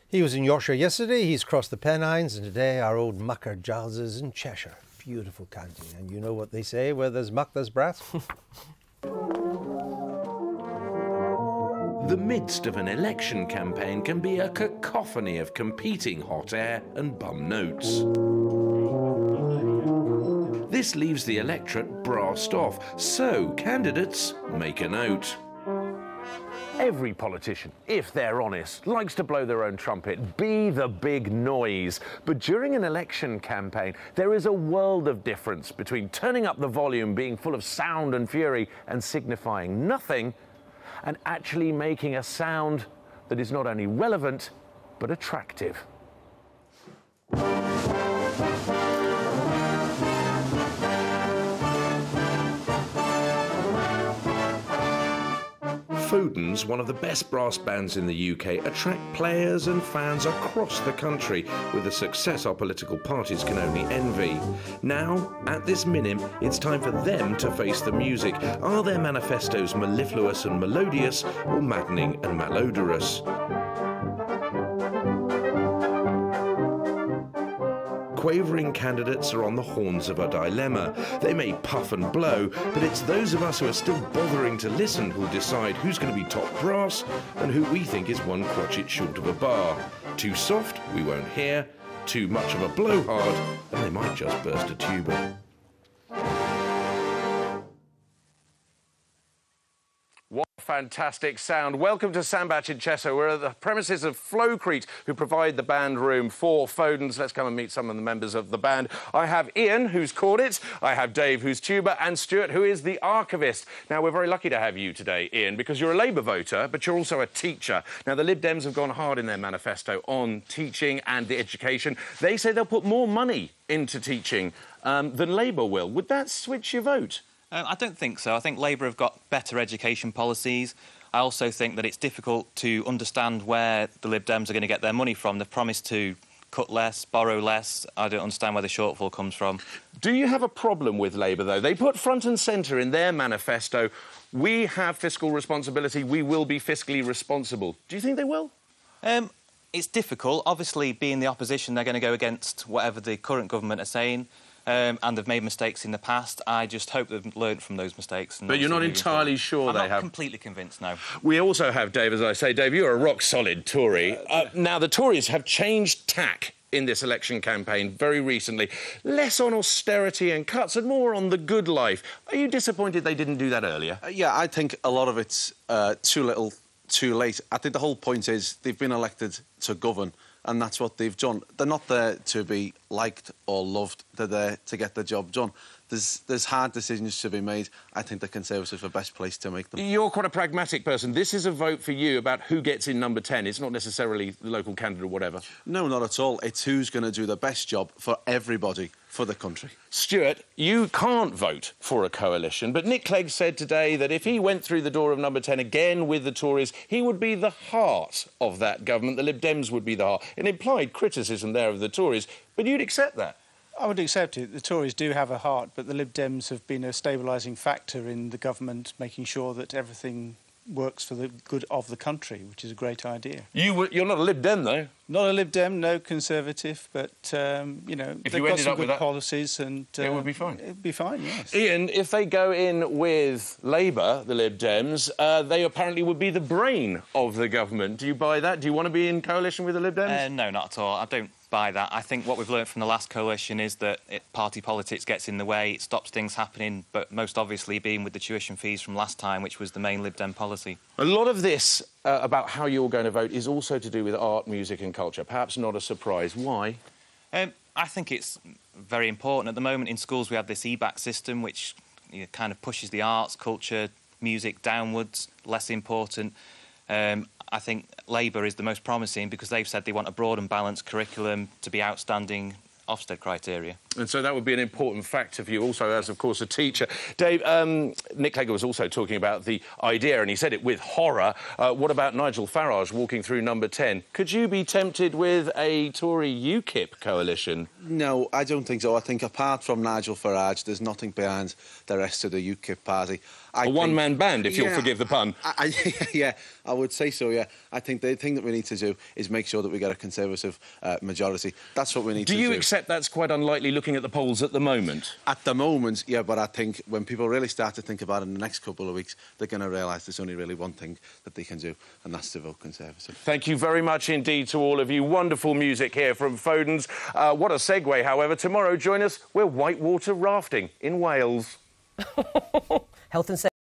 He was in Yorkshire yesterday, he's crossed the Pennines, and today our old mucker Giles is in Cheshire. Beautiful county, and you know what they say, where there's muck, there's brass. The midst of an election campaign can be a cacophony of competing hot air and bum notes. This leaves the electorate brassed off, so candidates make a note. Every politician, if they're honest, likes to blow their own trumpet, be the big noise. But during an election campaign, there is a world of difference between turning up the volume, being full of sound and fury, and signifying nothing, and actually making a sound that is not only relevant, but attractive. Fodens, one of the best brass bands in the UK, attract players and fans across the country with a success our political parties can only envy. Now, at this minim, it's time for them to face the music. Are their manifestos mellifluous and melodious, or maddening and malodorous? Quavering candidates are on the horns of a dilemma. They may puff and blow, but it's those of us who are still bothering to listen who'll decide who's going to be top brass and who we think is one crotchet short of a bar. Too soft, we won't hear. Too much of a blowhard, and they might just burst a tuba. What fantastic sound. Welcome to Sandbach in Cheshire. We're at the premises of Flowcrete, who provide the band room for Fodens. Let's come and meet some of the members of the band. I have Ian, who's cornet. I have Dave, who's tuba, and Stuart, who is the archivist. Now, we're very lucky to have you today, Ian, because you're a Labour voter, but you're also a teacher. Now, the Lib Dems have gone hard in their manifesto on teaching and the education. They say they'll put more money into teaching than Labour will. Would that switch your vote? I don't think so. I think Labour have got better education policies. I also think that it's difficult to understand where the Lib Dems are going to get their money from. They've promised to cut less, borrow less. I don't understand where the shortfall comes from. Do you have a problem with Labour, though? They put front and centre in their manifesto, we have fiscal responsibility, we will be fiscally responsible. Do you think they will? It's difficult. Obviously, being the opposition, they're going to go against whatever the current government are saying. And they've made mistakes in the past. I just hope they've learned from those mistakes. But you're not entirely sure they have? I'm not completely convinced, no. We also have, Dave, as I say, Dave, you're a rock-solid Tory. Now, the Tories have changed tack in this election campaign very recently. Less on austerity and cuts and more on the good life. Are you disappointed they didn't do that earlier? Yeah, I think a lot of it's too little, too late. I think the whole point is they've been elected to govern, and that's what they've done. They're not there to be liked or loved. They're there to get the job done. There's hard decisions to be made. I think the Conservatives are the best place to make them. You're quite a pragmatic person. This is a vote for you about who gets in number 10. It's not necessarily the local candidate or whatever. No, not at all. It's who's going to do the best job for everybody, for the country. Stuart, you can't vote for a coalition, but Nick Clegg said today that if he went through the door of number 10 again with the Tories, he would be the heart of that government. The Lib Dems would be the heart. An implied criticism there of the Tories, but you'd accept that? I would accept it. The Tories do have a heart, but the Lib Dems have been a stabilising factor in the government, making sure that everything works for the good of the country, which is a great idea. You're not a Lib Dem, though? Not a Lib Dem, no, Conservative, but, you know, if they've you got some with good policies and... it would be fine? It would be fine, yes. Ian, if they go in with Labour, the Lib Dems, they apparently would be the brain of the government. Do you buy that? Do you want to be in coalition with the Lib Dems? No, not at all. I don't buy that. I think what we've learned from the last coalition is that party politics gets in the way, it stops things happening, but most obviously being with the tuition fees from last time, which was the main Lib Dem policy. A lot of this about how you're going to vote is also to do with art, music and culture. Perhaps not a surprise. Why? I think it's very important. At the moment in schools we have this EBAC system which kind of pushes the arts, culture, music downwards, less important. I think Labour is the most promising because they've said they want a broad and balanced curriculum to be outstanding Ofsted criteria. And so that would be an important factor for you also as, of course, a teacher. Dave, Nick Clegg was also talking about the idea, and he said it with horror. What about Nigel Farage walking through number 10? Could you be tempted with a Tory UKIP coalition? No, I don't think so. I think apart from Nigel Farage, there's nothing behind the rest of the UKIP party. A one-man band, if you'll forgive the pun. Yeah, I would say so, yeah. I think the thing that we need to do is make sure that we get a Conservative majority. That's what we need to do. Do you accept that's quite unlikely looking at the polls at the moment? At the moment, yeah, but I think when people really start to think about it in the next couple of weeks, they're going to realise there's only really one thing that they can do, and that's to vote Conservative. Thank you very much indeed to all of you. Wonderful music here from Fodens. What a segue, however. Tomorrow, join us. We're whitewater rafting in Wales. Health and safety.